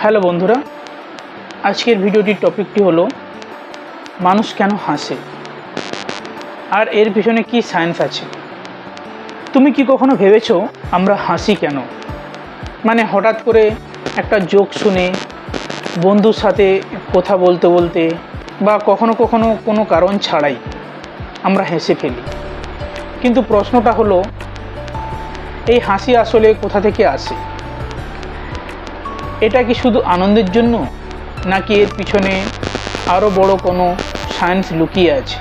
Hello বন্ধুরা, আজকের ভিডিওটির টপিকটি হলো মানুষ কেন হাসে আর এর পিছনে কি সায়েন্স আছে। তুমি কি কখনো ভেবেছো আমরা হাসি কেন? মানে হঠাৎ করে একটা জোক শুনে, বন্ধুর সাথে কথা বলতে বলতে বা কখনো কখনো কোনো কারণ ছাড়াই আমরা হেসে ফেলি। কিন্তু প্রশ্নটা হলো, এই হাসি আসলে কোথা থেকে আসে? এটা কি শুধু আনন্দের জন্য, নাকি এর পিছনে আরও বড় কোনো সায়েন্স লুকিয়ে আছে?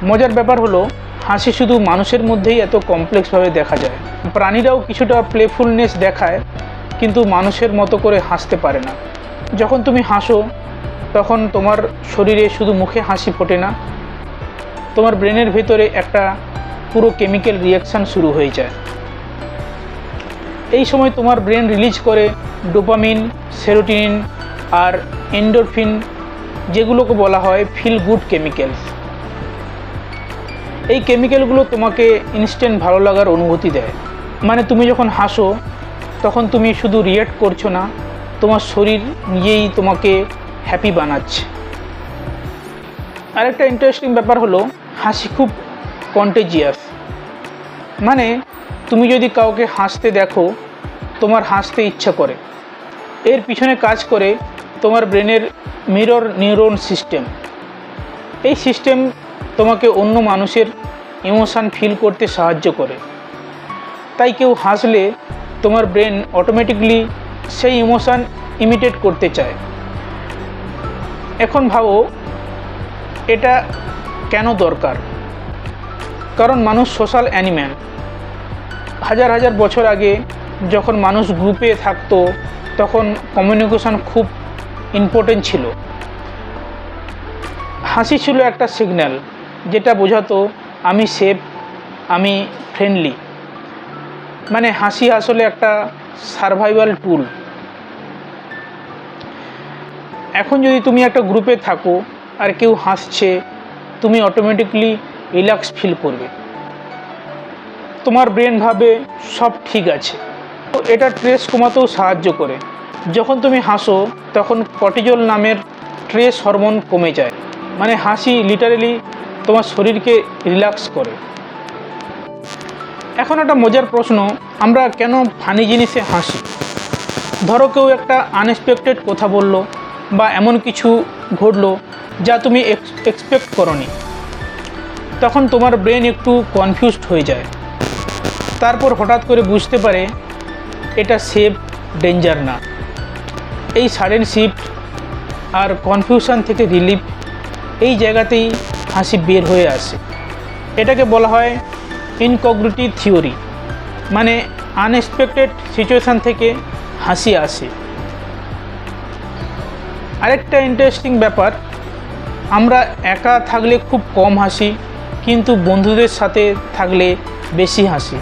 মজার ব্যাপার হলো, হাসি শুধু মানুষের মধ্যেই এত কমপ্লেক্সভাবে দেখা যায়। প্রাণীরাও কিছুটা প্লেফুলনেস দেখায়, কিন্তু মানুষের মতো করে হাসতে পারে না। যখন তুমি হাসো তখন তোমার শরীরে শুধু মুখে হাসি ফোটে না, তোমার ব্রেনের ভেতরে একটা পুরো কেমিক্যাল রিয়াকশান শুরু হয়ে যায়। এই সময় তোমার ব্রেন রিলিজ করে ডোপামিন, সেরোটোনিন আর এন্ডোরফিন, যেগুলোকে বলা হয় ফিল গুড কেমিক্যালস। এই কেমিক্যালগুলো তোমাকে ইনস্ট্যান্ট ভালো লাগার অনুভূতি দেয়। মানে তুমি যখন হাসো তখন তুমি শুধু রিঅ্যাক্ট করছো না, তোমার শরীর নিজেই তোমাকে হ্যাপি বানাচ্ছে। আরেকটা ইন্টারেস্টিং ব্যাপার হলো, হাসি খুব কন্টেজিয়াস। মানে তুমি যদি কাউকে হাসতে দেখো, তোমার হাসতে ইচ্ছা করে। এর পিছনে কাজ করে তোমার ব্রেনের মিরর নিউরন সিস্টেম। এই সিস্টেম তোমাকে অন্য মানুষের ইমোশান ফিল করতে সাহায্য করে। তাই কেউ হাসলে তোমার ব্রেন অটোমেটিকলি সেই ইমোশান ইমিটেট করতে চায়। এখন ভাবো, এটা কেন দরকার? কারণ মানুষ সোশ্যাল অ্যানিম্যাল। হাজার হাজার বছর আগে যখন মানুষ গ্রুপে থাকতো, তখন কমিউনিকেশন খুব ইম্পর্টেন্ট ছিল। হাসি ছিল একটা সিগন্যাল, যেটা বোঝাতো আমি সেফ, আমি ফ্রেন্ডলি। মানে হাসি আসলে একটা সার্ভাইভাল টুল। এখন যদি তুমি একটা গ্রুপে থাকো আর কেউ হাসছে, তুমি অটোমেটিকলি রিল্যাক্স ফিল করবে। তোমার ব্রেন ভাবে সব ঠিক আছে। এটা স্ট্রেস কমাতেও সাহায্য করে। যখন তুমি হাসো তখন কর্টিজল নামের স্ট্রেস হরমোন কমে যায়। মানে হাসি লিটারেলি তোমার শরীরকে রিল্যাক্স করে। এখন একটা মজার প্রশ্ন, আমরা কেন ফানি জিনিসে হাসি? ধরো কেউ একটা আনএক্সপেক্টেড কথা বললো বা এমন কিছু ঘটলো যা তুমি এক্সপেক্ট করোনি। তখন তোমার ব্রেন একটু কনফিউজড হয়ে যায়। তারপর হঠাৎ করে বুঝতে পারে এটা সেফ, ডেঞ্জার না। এই সাডেন শিফট আর কনফিউশন থেকে রিলিফ, এই জায়গাতেই হাসি বের হয়ে আসে। এটাকে বলা হয় ইনকগ্নিটিভ থিওরি। মানে আনএক্সপেক্টেড সিচুয়েশান থেকে হাসি আসে। আরেকটা ইন্টারেস্টিং ব্যাপার, আমরা একা থাকলে খুব কম হাসি, কিন্তু বন্ধুদের সাথে থাকলে বেশি হাসি।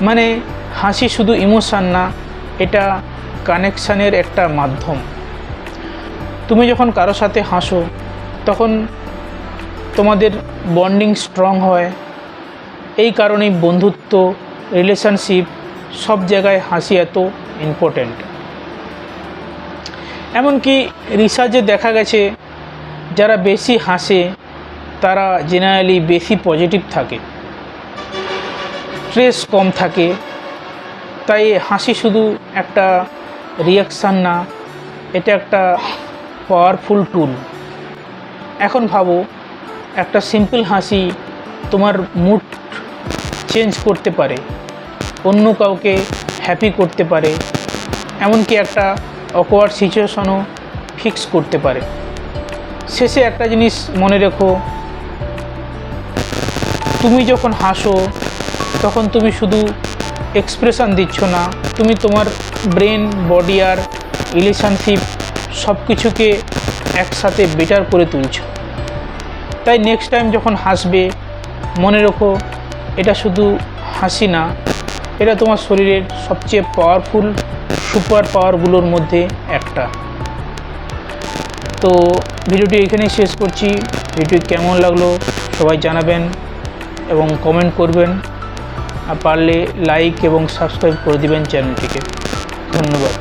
মানে হাসি শুধু ইমোশান না, এটা কানেকশানের একটা মাধ্যম। তুমি যখন কারোর সাথে হাসো তখন তোমাদের বন্ডিং স্ট্রং হয়। এই কারণেই বন্ধুত্ব, রিলেশনশিপ সব জায়গায় হাসি এত ইম্পর্ট্যান্ট। এমনকি রিসার্চে দেখা গেছে, যারা বেশি হাসে তারা জেনারেলি বেশি পজিটিভ থাকে, স্ট্রেস কম থাকে। তাই হাসি শুধু একটা রিয়াকশান না, এটা একটা পাওয়ারফুল টুল। এখন ভাবো, একটা সিম্পল হাসি তোমার মুড চেঞ্জ করতে পারে, অন্য কাউকে হ্যাপি করতে পারে, এমনকি একটা অকওয়ার্ড সিচুয়েশনও ফিক্স করতে পারে। শেষে একটা জিনিস মনে রেখো, তুমি যখন হাসো তখন তুমি শুধু এক্সপ্রেশন দিচ্ছ না, তুমি তোমার ব্রেন, বডি আর রিলেশনশিপ সব কিছুকে একসাথে বেটার করে তুলছো। তাই নেক্সট টাইম যখন হাসবে, মনে রেখো এটা শুধু হাসি না, এটা তোমার শরীরের সবচেয়ে পাওয়ারফুল সুপার পাওয়ারগুলোর মধ্যে একটা। তো ভিডিওটি এখানেই শেষ করছি। ভিডিওটি কেমন লাগলো সবাই জানাবেন এবং কমেন্ট করবেন, আর পারলে লাইক এবং সাবস্ক্রাইব করে দিবেন চ্যানেলটিকে। ধন্যবাদ।